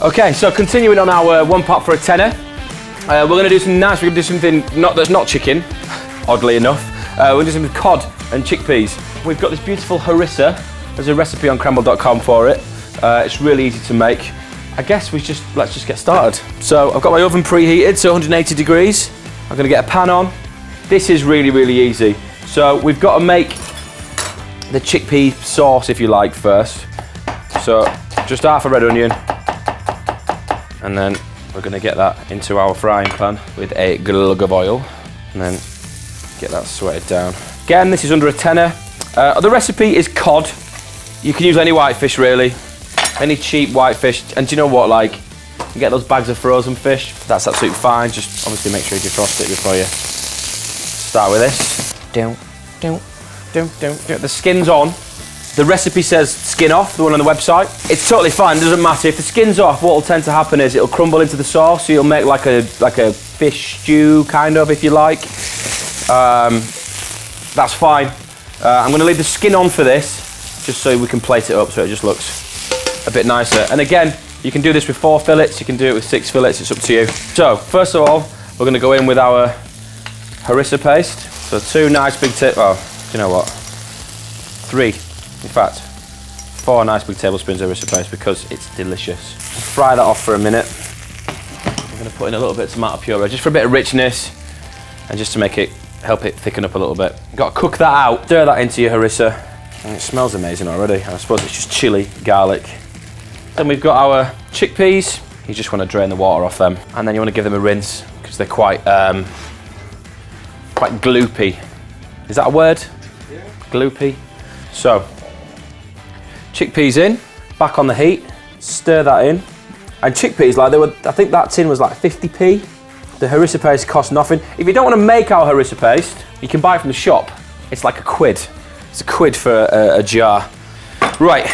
Okay, so continuing on our one pot for a tenner. We're going to do some nice, we're going to do something that's not chicken, oddly enough. We're going to do some cod and chickpeas. We've got this beautiful harissa. There's a recipe on cranble.com for it. It's really easy to make. I guess let's just get started. So I've got my oven preheated, so 180 degrees. I'm going to get a pan on. This is really, really easy. So we've got to make the chickpea sauce, if you like, first. So just half a red onion. And then we're going to get that into our frying pan with a glug of oil. And then get that sweated down. Again, this is under a tenner. The recipe is cod. You can use any whitefish, really. Any cheap whitefish. And do you know what, like, you get those bags of frozen fish. That's absolutely fine. Just obviously make sure you defrost it before you start with this. The skin's on. The recipe says skin off, the one on the website. It's totally fine, it doesn't matter. If the skin's off, what will tend to happen is it'll crumble into the sauce, so you'll make like a fish stew, kind of, if you like. That's fine. I'm gonna leave the skin on for this, just so we can plate it up so it just looks a bit nicer. And again, you can do this with 4 fillets, you can do it with 6 fillets, it's up to you. So, first of all, we're gonna go in with our harissa paste. So 2 nice big you know what? 3. In fact, 4 nice big tablespoons of harissa paste because it's delicious. Fry that off for a minute. I'm going to put in a little bit of tomato puree just for a bit of richness and just to help it thicken up a little bit. You've got to cook that out, stir that into your harissa, and it smells amazing already. I suppose it's just chili, garlic. Then we've got our chickpeas. You just want to drain the water off them, and then you want to give them a rinse because they're quite gloopy. Is that a word? Yeah. Gloopy. So, chickpeas in, back on the heat, stir that in. And chickpeas, I think that tin was like 50p. The harissa paste costs nothing. If you don't want to make our harissa paste, you can buy it from the shop. It's like £1. It's £1 for a jar. Right,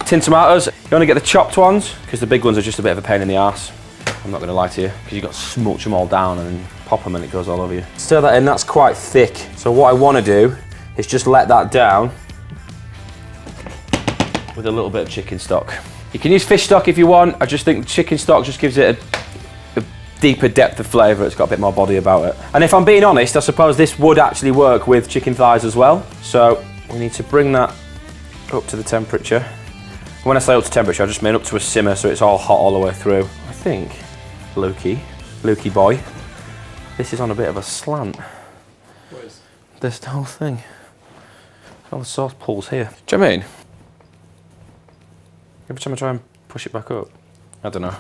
tin tomatoes. You want to get the chopped ones, because the big ones are just a bit of a pain in the arse. I'm not going to lie to you, because you've got to smooch them all down and then pop them and it goes all over you. Stir that in, that's quite thick. So what I want to do is just let that down with a little bit of chicken stock. You can use fish stock if you want. I just think chicken stock just gives it a deeper depth of flavour. It's got a bit more body about it. And if I'm being honest, I suppose this would actually work with chicken thighs as well. So we need to bring that up to the temperature. When I say up to temperature, I just mean up to a simmer so it's all hot all the way through. I think, Lukey boy, this is on a bit of a slant. What is? This whole thing. All the sauce pools here. Do you know what I mean? Every time I try and push it back up, I don't know,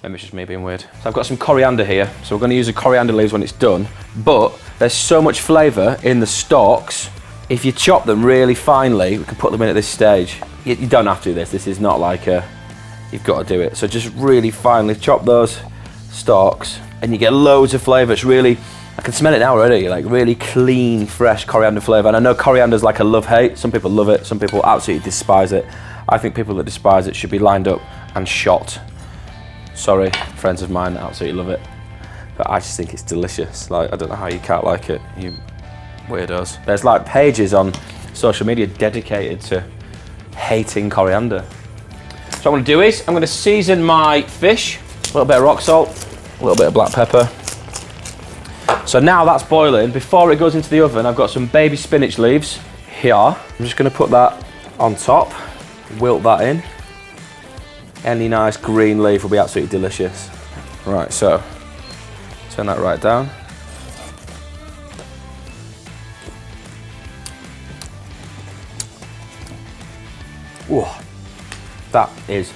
maybe it's just me being weird. So I've got some coriander here, so we're going to use the coriander leaves when it's done, but there's so much flavour in the stalks, if you chop them really finely, we can put them in at this stage. You don't have to do this is not like you've got to do it. So just really finely chop those stalks, and you get loads of flavour. It's really, I can smell it now already, like really clean, fresh coriander flavour. And I know coriander's like a love-hate, some people love it, some people absolutely despise it. I think people that despise it should be lined up and shot. Sorry, friends of mine absolutely love it. But I just think it's delicious. Like, I don't know how you can't like it, you weirdos. There's like pages on social media dedicated to hating coriander. So what I'm gonna do is, I'm gonna season my fish, a little bit of rock salt, a little bit of black pepper. So now that's boiling, before it goes into the oven, I've got some baby spinach leaves here. I'm just gonna put that on top. Wilt that in. Any nice green leaf will be absolutely delicious. Right, so turn that right down. Whoa, that is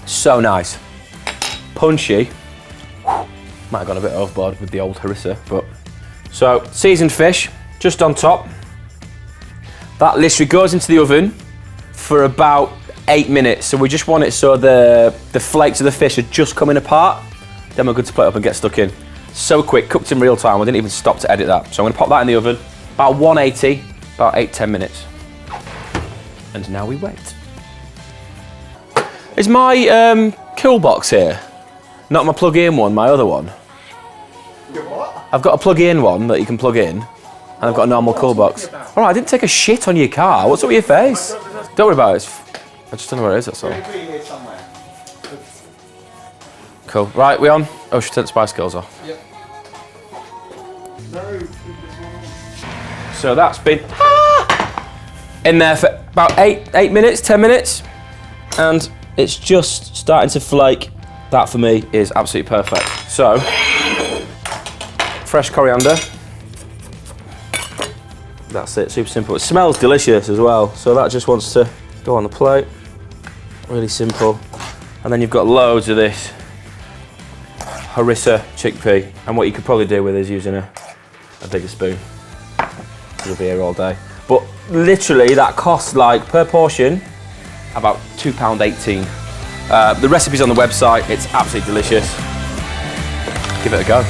so nice. Punchy. Might have gone a bit overboard with the old harissa, but. So, seasoned fish, just on top. That literally goes into the oven for about 8 minutes. So we just want it so the flakes of the fish are just coming apart. Then we're good to plate up and get stuck in. So quick, cooked in real time. We didn't even stop to edit that. So I'm gonna pop that in the oven, about 180, about 8-10 minutes. And now we wait. Is my cool box here? Not my plug-in one, my other one. Your what? I've got a plug-in one that you can plug in. And I've got a normal cool box. All right, I didn't take a shit on your car. What's up with your face? Don't worry about it. I just don't know where it is, that's all. Cool. Right, we on? Oh, should we take the spice girls off? Yep. No. So that's been in there for about 8 minutes, 10 minutes, and it's just starting to flake. That for me is absolutely perfect. So, fresh coriander. That's it, super simple. It smells delicious as well, so that just wants to go on the plate. Really simple. And then you've got loads of this Harissa chickpea, and what you could probably do with is using a bigger spoon. You'll be here all day. But literally that costs like per portion about £2.18. The recipe's on the website, it's absolutely delicious. Give it a go.